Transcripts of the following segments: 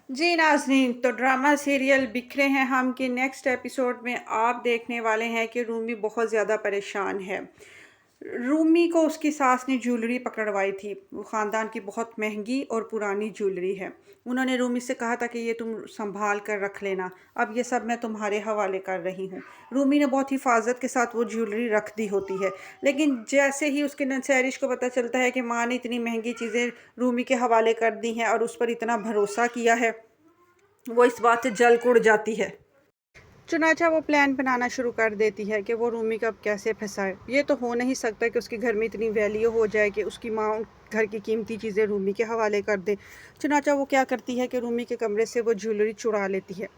जी नाज़रीन, तो drama serial बिखरे हैं हम के नेक्स्ट एपिसोड में आप देखने वाले हैं कि रूमी बहुत ज़्यादा परेशान है। रूमी को उसकी सास ने ज्वेलरी पकड़वाई थी। वो ख़ानदान की बहुत महंगी और पुरानी ज्वेलरी है। उन्होंने रूमी से कहा था कि ये तुम संभाल कर रख लेना, अब ये सब मैं तुम्हारे हवाले कर रही हूँ। रूमी ने बहुत हिफाजत के साथ वो ज्वेलरी रख दी होती है, लेकिन जैसे ही उसके नंसैरिश को पता चलता है कि माँ ने इतनी महंगी चीज़ें रूमी के हवाले कर दी हैं और उस पर इतना भरोसा किया है, वो इस बात से जल उड़ जाती है। चुनाचा वो प्लान बनाना शुरू कर देती है कि वो रूमी को अब कैसे फंसाए। ये तो हो नहीं सकता कि उसके घर में इतनी वैल्यू हो जाए कि उसकी माँ घर की कीमती चीज़ें रूमी के हवाले कर दे। चुनाचा वो क्या करती है कि रूमी के कमरे से वो ज्वेलरी चुरा लेती है।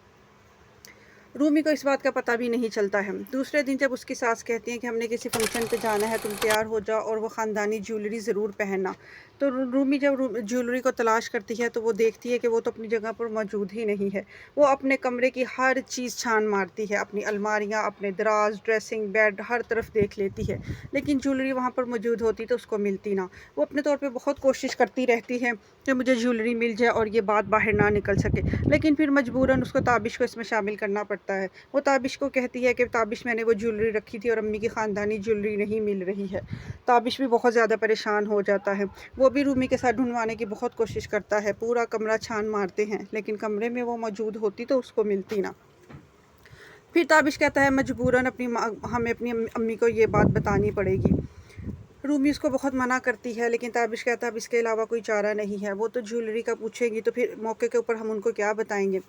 रूमी को इस बात का पता भी नहीं चलता है। दूसरे दिन जब उसकी सास कहती है कि हमने किसी फंक्शन पे जाना है, तुम तैयार हो जाओ और वो ख़ानदानी ज्वेलरी ज़रूर पहनना। तो रूमी जब ज्वेलरी को तलाश करती है तो वो देखती है कि वो तो अपनी जगह पर मौजूद ही नहीं है। वो अपने कमरे की हर चीज़ छान मारती है, अपनी अलमारियाँ, अपने दराज, ड्रेसिंग बेड, हर तरफ देख लेती है, लेकिन ज्वेलरी वहाँ पर मौजूद होती तो उसको मिलती ना। वो अपने तौर पर बहुत कोशिश करती रहती है कि मुझे ज्वेलरी मिल जाए और ये बात बाहर ना निकल सके, लेकिन फिर मजबूरन उसको ताबिश को इसमें शामिल करना पड़ता है। वो ताबिश को कहती है कि ताबिश मैंने वो ज्वेलरी रखी थी और अम्मी की ख़ानदानी ज्वेलरी नहीं मिल रही है। ताबिश भी बहुत ज़्यादा परेशान हो जाता है। वो भी रूमी के साथ ढूंढवाने की बहुत कोशिश करता है, पूरा कमरा छान मारते हैं, लेकिन कमरे में वो मौजूद होती तो उसको मिलती ना। फिर ताबिश कहता है मजबूरन अपनी माँ हमें अपनी अम्मी को ये बात बतानी पड़ेगी। रूमी उसको बहुत मना करती है, लेकिन ताबिश कहता है अब इसके अलावा कोई चारा नहीं है। वो तो ज्वेलरी का पूछेगी तो फिर मौके के ऊपर हम उनको क्या बताएंगे।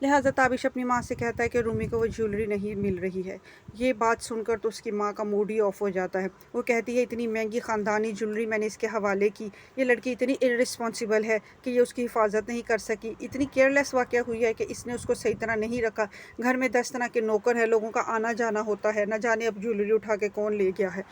लिहाजा ताबिश अपनी माँ से कहता है कि रूमी को वो ज्वेलरी नहीं मिल रही है। ये बात सुनकर तो उसकी माँ का मूड ही ऑफ हो जाता है। वो कहती है इतनी महंगी ख़ानदानी ज्वेलरी मैंने इसके हवाले की, ये लड़की इतनी इररिस्पॉन्सिबल है कि ये उसकी हिफाजत नहीं कर सकी, इतनी केयरलेस वाक़या हुई है कि इसने उसको सही तरह नहीं रखा। घर में 10 तरह के नौकर हैं, लोगों का आना जाना होता है, न जाने अब ज्वेलरी उठा के कौन ले गया है।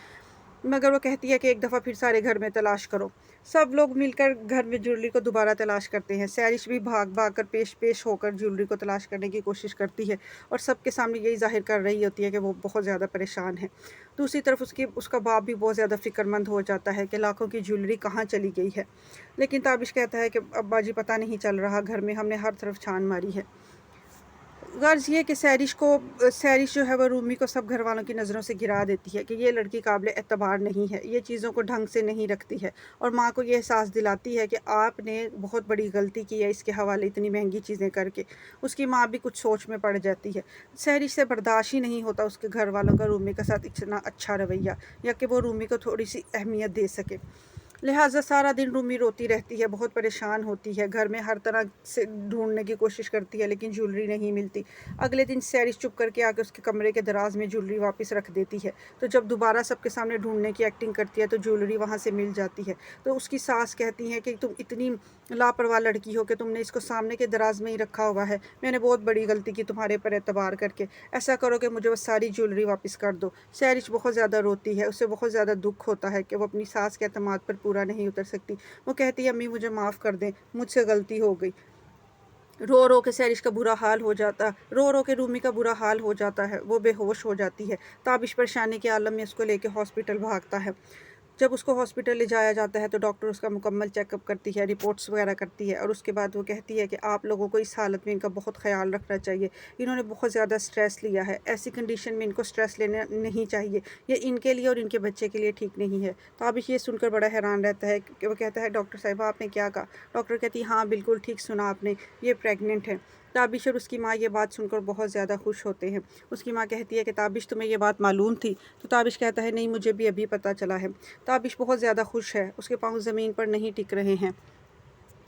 मगर वो कहती है कि एक दफ़ा फिर सारे घर में तलाश करो। सब लोग मिलकर घर में ज्वेलरी को दोबारा तलाश करते हैं। सैरिश भी भाग भाग कर पेश पेश होकर ज्वेलरी को तलाश करने की कोशिश करती है और सबके सामने यही ज़ाहिर कर रही होती है कि वो बहुत ज़्यादा परेशान है। दूसरी तरफ उसका बाप भी बहुत ज़्यादा फ़िक्रमंद हो जाता है कि लाखों की ज्वेलरी कहाँ चली गई है। लेकिन ताबिश कहता है कि अब्बा जी पता नहीं चल रहा, घर में हमने हर तरफ छान मारी है। गर्ज़ ये कि सैरिश जो है वो रूमी को सब घर वालों की नज़रों से गिरा देती है कि ये लड़की काबिल एतबार नहीं है, ये चीज़ों को ढंग से नहीं रखती है, और माँ को ये एहसास दिलाती है कि आपने बहुत बड़ी गलती की है इसके हवाले इतनी महंगी चीज़ें करके। उसकी माँ भी कुछ सोच में पड़ जाती है। सैरिश से बर्दाश्त ही नहीं होता उसके घर वालों का रूमी के साथ इतना अच्छा रवैया, या कि वो रूमी को थोड़ी सी अहमियत दे सके। लिहाजा सारा दिन रूमी रोती रहती है, बहुत परेशान होती है, घर में हर तरह से ढूंढने की कोशिश करती है लेकिन ज्वेलरी नहीं मिलती। अगले दिन सैरिश चुप करके आके उसके कमरे के दराज में ज्वेलरी वापस रख देती है। तो जब दोबारा सबके सामने ढूंढने की एक्टिंग करती है तो ज्वेलरी वहाँ से मिल जाती है। तो उसकी सास कहती है कि तुम इतनी लापरवाह लड़की हो कि तुमने इसको सामने के दराज में ही रखा हुआ है, मैंने बहुत बड़ी गलती की तुम्हारे पर एतबार करके, ऐसा करो कि मुझे वो सारी ज्वेलरी वापस कर दो। सैरिश बहुत ज़्यादा रोती है, उसे बहुत ज़्यादा दुख होता है कि वो अपनी सास के एतमाद पर पूरा नहीं उतर सकती। वो कहती है अम्मी मुझे माफ़ कर दें, मुझसे गलती हो गई। रो रो के सैरिश का बुरा हाल हो जाता, रो रो के रूमी का बुरा हाल हो जाता है, वो बेहोश हो जाती है। ताबिश परेशानी के आलम में उसको लेके हॉस्पिटल भागता है। जब उसको हॉस्पिटल ले जाया जाता है तो डॉक्टर उसका मुकम्मल चेकअप करती है, रिपोर्ट्स वगैरह करती है, और उसके बाद वो कहती है कि आप लोगों को इस हालत में इनका बहुत ख्याल रखना चाहिए, इन्होंने बहुत ज़्यादा स्ट्रेस लिया है, ऐसी कंडीशन में इनको स्ट्रेस लेना नहीं चाहिए, ये इनके लिए और इनके बच्चे के लिए ठीक नहीं है। तो अब ये सुनकर बड़ा हैरान रहता है कि वो कहता है डॉक्टर साहिबा आपने क्या कहा? डॉक्टर कहती है हाँ बिल्कुल ठीक सुना आपने, ये प्रेगनेंट है। ताबिश और उसकी माँ ये बात सुनकर बहुत ज़्यादा खुश होते हैं। उसकी माँ कहती है कि ताबिश तुम्हें ये बात मालूम थी? तो ताबिश कहता है नहीं मुझे भी अभी पता चला है। ताबिश बहुत ज़्यादा खुश है, उसके पाँव ज़मीन पर नहीं टिक रहे हैं।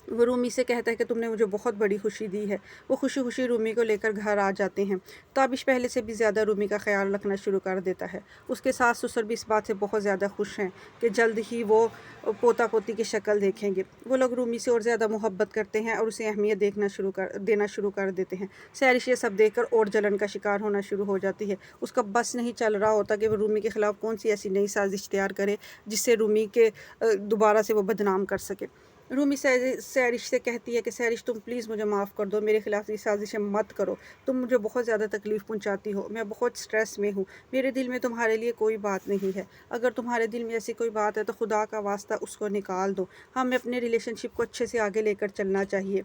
वो रूमी से कहता है कि तुमने मुझे बहुत बड़ी खुशी दी है। वो खुशी खुशी रूमी को लेकर घर आ जाते हैं। ताबिश पहले से भी ज़्यादा रूमी का ख्याल रखना शुरू कर देता है। उसके सास ससुर भी इस बात से बहुत ज़्यादा खुश हैं कि जल्द ही वो पोता पोती की शक्ल देखेंगे। वो लोग रूमी से और ज़्यादा मोहब्बत करते हैं और उसे अहमियत देना शुरू कर देते हैं। सैरिश ये सब देखकर और जलन का शिकार होना शुरू हो जाती है। उसका बस नहीं चल रहा होता कि वो रूमी के ख़िलाफ़ कौन सी ऐसी नई साजिश तैयार करे जिससे रूमी के दोबारा से वो बदनाम कर सके। रूमी सैरिश से कहती है कि सैरिश तुम प्लीज़ मुझे माफ़ कर दो, मेरे ख़िलाफ़ ये साजिशें मत करो, तुम मुझे बहुत ज़्यादा तकलीफ़ पहुंचाती हो, मैं बहुत स्ट्रेस में हूँ, मेरे दिल में तुम्हारे लिए कोई बात नहीं है, अगर तुम्हारे दिल में ऐसी कोई बात है तो खुदा का वास्ता उसको निकाल दो, हमें अपने रिलेशनशिप को अच्छे से आगे लेकर चलना चाहिए।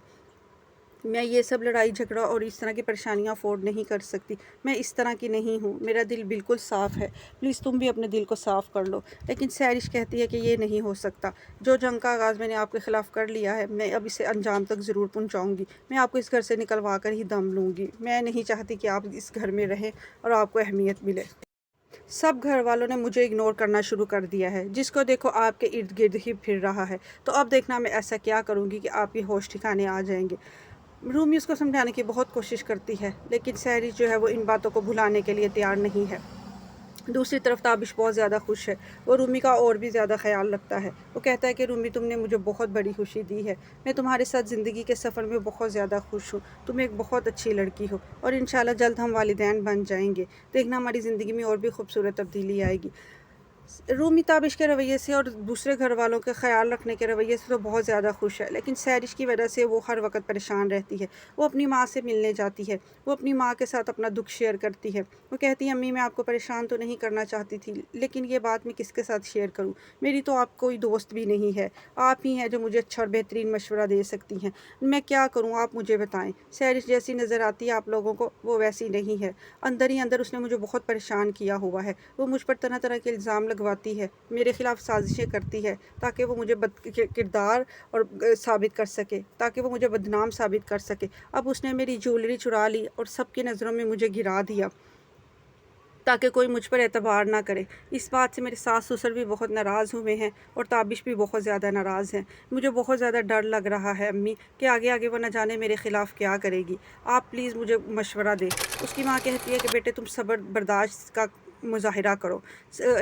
میں یہ سب لڑائی جھگڑا اور اس طرح کی پریشانیاں افورڈ نہیں کر سکتی، میں اس طرح کی نہیں ہوں، میرا دل بالکل صاف ہے، پلیز تم بھی اپنے دل کو صاف کر لو۔ لیکن سیرش کہتی ہے کہ یہ نہیں ہو سکتا، جو جنگ کا آغاز میں نے آپ کے خلاف کر لیا ہے میں اب اسے انجام تک ضرور پہنچاؤں گی، میں آپ کو اس گھر سے نکلوا کر ہی دم لوں گی، میں نہیں چاہتی کہ آپ اس گھر میں رہیں اور آپ کو اہمیت ملے۔ سب گھر والوں نے مجھے اگنور کرنا شروع کر دیا ہے، جس کو دیکھو آپ کے ارد گرد ہی پھر رہا ہے، تو اب دیکھنا میں ایسا کیا کروں گی کہ آپ کے ہوش ٹھکانے آ جائیں گے۔ رومی اس کو سمجھانے کی بہت کوشش کرتی ہے، لیکن سیرش جو ہے وہ ان باتوں کو بھلانے کے لیے تیار نہیں ہے۔ دوسری طرف تابش بہت زیادہ خوش ہے، وہ رومی کا اور بھی زیادہ خیال رکھتا ہے۔ وہ کہتا ہے کہ رومی تم نے مجھے بہت بڑی خوشی دی ہے، میں تمہارے ساتھ زندگی کے سفر میں بہت زیادہ خوش ہوں، تم ایک بہت اچھی لڑکی ہو اور انشاءاللہ جلد ہم والدین بن جائیں گے، دیکھنا ہماری زندگی میں اور بھی خوبصورت تبدیلی آئے گی۔ رومی تابش کے رویے سے اور دوسرے گھر والوں کے خیال رکھنے کے رویے سے تو بہت زیادہ خوش ہے، لیکن سیرش کی وجہ سے وہ ہر وقت پریشان رہتی ہے۔ وہ اپنی ماں سے ملنے جاتی ہے، وہ اپنی ماں کے ساتھ اپنا دکھ شیئر کرتی ہے۔ وہ کہتی ہے امی میں آپ کو پریشان تو نہیں کرنا چاہتی تھی، لیکن یہ بات میں کس کے ساتھ شیئر کروں، میری تو آپ کوئی دوست بھی نہیں ہے، آپ ہی ہیں جو مجھے اچھا اور بہترین مشورہ دے سکتی ہیں، میں کیا کروں آپ مجھے بتائیں۔ سیرش جیسی نظر آتی ہے آپ لوگوں کو وہ ویسی نہیں ہے، اندر ہی اندر اس نے مجھے بہت پریشان کیا ہوا ہے، وہ مجھ پر طرح طرح کے الزام لگواتی ہے، میرے خلاف سازشیں کرتی ہے تاکہ وہ مجھے بد کردار اور ثابت کر سکے، تاکہ وہ مجھے بدنام ثابت کر سکے۔ اب اس نے میری جیولری چرا لی اور سب کی نظروں میں مجھے گرا دیا تاکہ کوئی مجھ پر اعتبار نہ کرے۔ اس بات سے میرے ساس سسر بھی بہت ناراض ہوئے ہیں اور تابش بھی بہت زیادہ ناراض ہیں۔ مجھے بہت زیادہ ڈر لگ رہا ہے امی کہ آگے وہ نہ جانے میرے خلاف کیا کرے گی، آپ پلیز مجھے مشورہ دیں۔ اس کی ماں کہتی ہے کہ بیٹے تم صبر برداشت کا مظاہرہ کرو،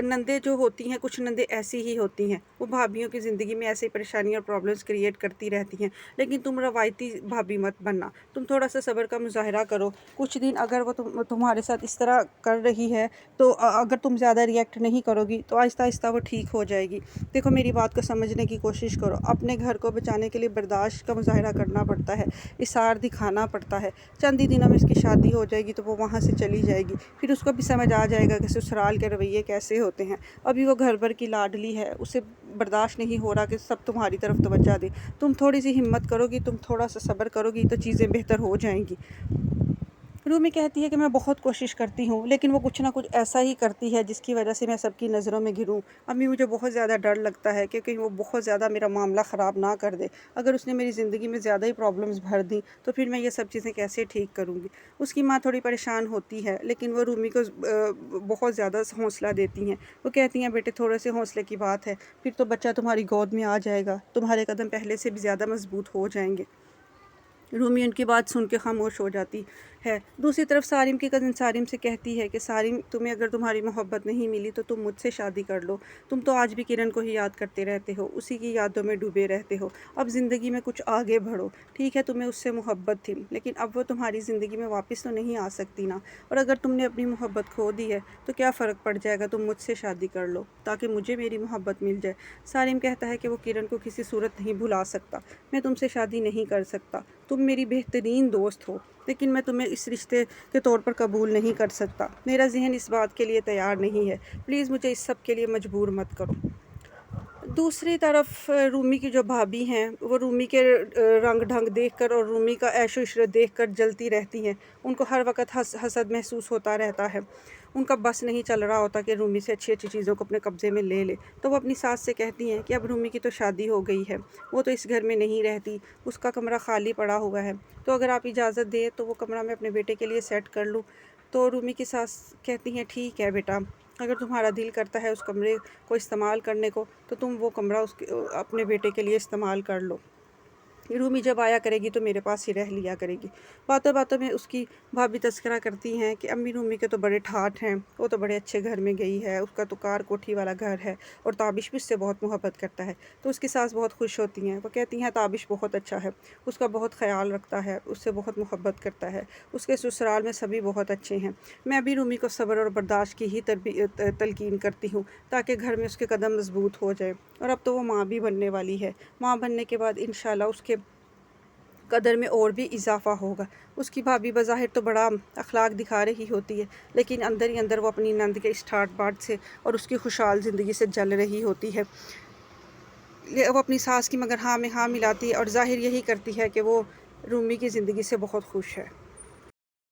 نندیں جو ہوتی ہیں کچھ نندیں ایسی ہی ہوتی ہیں، وہ بھابھیوں کی زندگی میں ایسی پریشانیاں اور پرابلمس کریٹ کرتی رہتی ہیں، لیکن تم روایتی بھابھی مت بننا، تم تھوڑا سا صبر کا مظاہرہ کرو، کچھ دن اگر وہ تمہارے ساتھ اس طرح کر رہی ہے تو اگر تم زیادہ ریئیکٹ نہیں کرو گی تو آہستہ آہستہ وہ ٹھیک ہو جائے گی۔ دیکھو میری بات کو سمجھنے کی کوشش کرو، اپنے گھر کو بچانے کے لیے برداشت کا مظاہرہ کرنا پڑتا ہے، اثار دکھانا پڑتا ہے، چند ہی دنوں میں اس کی شادی ہو جائے گی تو وہ وہاں سے چلی جائے گی، پھر اس کو بھی سمجھ آ جائے گا کہ سسرال کے رویے کیسے ہوتے ہیں۔ ابھی وہ گھر بھر کی لاڈلی ہے، اسے برداشت نہیں ہو رہا کہ سب تمہاری طرف توجہ دیں، تم تھوڑی سی ہمت کرو گی، تم تھوڑا سا صبر کرو گی تو چیزیں بہتر ہو جائیں گی۔ رومی کہتی ہے کہ میں بہت کوشش کرتی ہوں لیکن وہ کچھ نہ کچھ ایسا ہی کرتی ہے جس کی وجہ سے میں سب کی نظروں میں گروں۔ امی مجھے بہت زیادہ ڈر لگتا ہے کہ کہیں وہ بہت زیادہ میرا معاملہ خراب نہ کر دے، اگر اس نے میری زندگی میں زیادہ ہی پرابلمز بھر دیں تو پھر میں یہ سب چیزیں کیسے ٹھیک کروں گی۔ اس کی ماں تھوڑی پریشان ہوتی ہے لیکن وہ رومی کو بہت زیادہ حوصلہ دیتی ہیں، وہ کہتی ہیں بیٹے تھوڑے سے حوصلے کی بات ہے، پھر تو بچہ تمہاری گود میں آ جائے گا، تمہارے قدم پہلے سے بھی زیادہ مضبوط ہو جائیں گے۔ رومی ان کی بات سن کے خاموش ہو جاتی ہے۔ دوسری طرف سارم کی کزن سارم سے کہتی ہے کہ سارم تمہیں اگر تمہاری محبت نہیں ملی تو تم مجھ سے شادی کر لو، تم تو آج بھی کرن کو ہی یاد کرتے رہتے ہو، اسی کی یادوں میں ڈوبے رہتے ہو، اب زندگی میں کچھ آگے بڑھو، ٹھیک ہے تمہیں اس سے محبت تھی لیکن اب وہ تمہاری زندگی میں واپس تو نہیں آ سکتی نا، اور اگر تم نے اپنی محبت کھو دی ہے تو کیا فرق پڑ جائے گا، تم مجھ سے شادی کر لو تاکہ مجھے میری محبت مل جائے۔ سارم کہتا ہے کہ وہ کرن کو کسی صورت نہیں بھلا سکتا، میں تم سے شادی نہیں کر سکتا، تم میری بہترین دوست ہو لیکن میں تمہیں اس رشتے کے طور پر قبول نہیں کر سکتا، میرا ذہن اس بات کے لیے تیار نہیں ہے، پلیز مجھے اس سب کے لیے مجبور مت کرو۔ دوسری طرف رومی کی جو بھابھی ہیں وہ رومی کے رنگ ڈھنگ دیکھ کر اور رومی کا عیش و عشرت دیکھ کر جلتی رہتی ہیں، ان کو ہر وقت حسد محسوس ہوتا رہتا ہے، ان کا بس نہیں چل رہا ہوتا کہ رومی سے اچھی اچھی چیزوں کو اپنے قبضے میں لے لے، تو وہ اپنی ساس سے کہتی ہیں کہ اب رومی کی تو شادی ہو گئی ہے، وہ تو اس گھر میں نہیں رہتی، اس کا کمرہ خالی پڑا ہوا ہے، تو اگر آپ اجازت دیں تو وہ کمرہ میں اپنے بیٹے کے لیے سیٹ کر لوں۔ تو رومی کی ساس کہتی ہیں ٹھیک ہے بیٹا، اگر تمہارا دل کرتا ہے اس کمرے کو استعمال کرنے کو تو تم وہ کمرہ اپنے بیٹے کے لیے استعمال کر لو، رومی جب آیا کرے گی تو میرے پاس ہی رہ لیا کرے گی۔ باتوں باتوں میں اس کی بھابھی تذکرہ کرتی ہیں کہ امی رومی کے تو بڑے ٹھاٹ ہیں، وہ تو بڑے اچھے گھر میں گئی ہے، اس کا تو کار کوٹھی والا گھر ہے اور تابش بھی اس سے بہت محبت کرتا ہے، تو اس کی ساس بہت خوش ہوتی ہیں، وہ کہتی ہیں تابش بہت اچھا ہے، اس کا بہت خیال رکھتا ہے، اس سے بہت محبت کرتا ہے، اس کے سسرال میں سبھی بہت اچھے ہیں، میں بھی رومی کو صبر اور برداشت کی ہی تلقین کرتی ہوں تاکہ گھر میں اس کے قدم مضبوط ہو جائے، اور اب تو وہ ماں بھی بننے والی ہے، ماں بننے کے بعد انشاءاللہ اس کے قدر میں اور بھی اضافہ ہوگا۔ اس کی بھابھی بظاہر تو بڑا اخلاق دکھا رہی ہوتی ہے لیکن اندر ہی اندر وہ اپنی نند کے اس ٹھاٹ باٹ سے اور اس کی خوشحال زندگی سے جل رہی ہوتی ہے، وہ اپنی ساس کی مگر ہاں میں ہاں ملاتی ہے اور ظاہر یہی کرتی ہے کہ وہ رومی کی زندگی سے بہت خوش ہے۔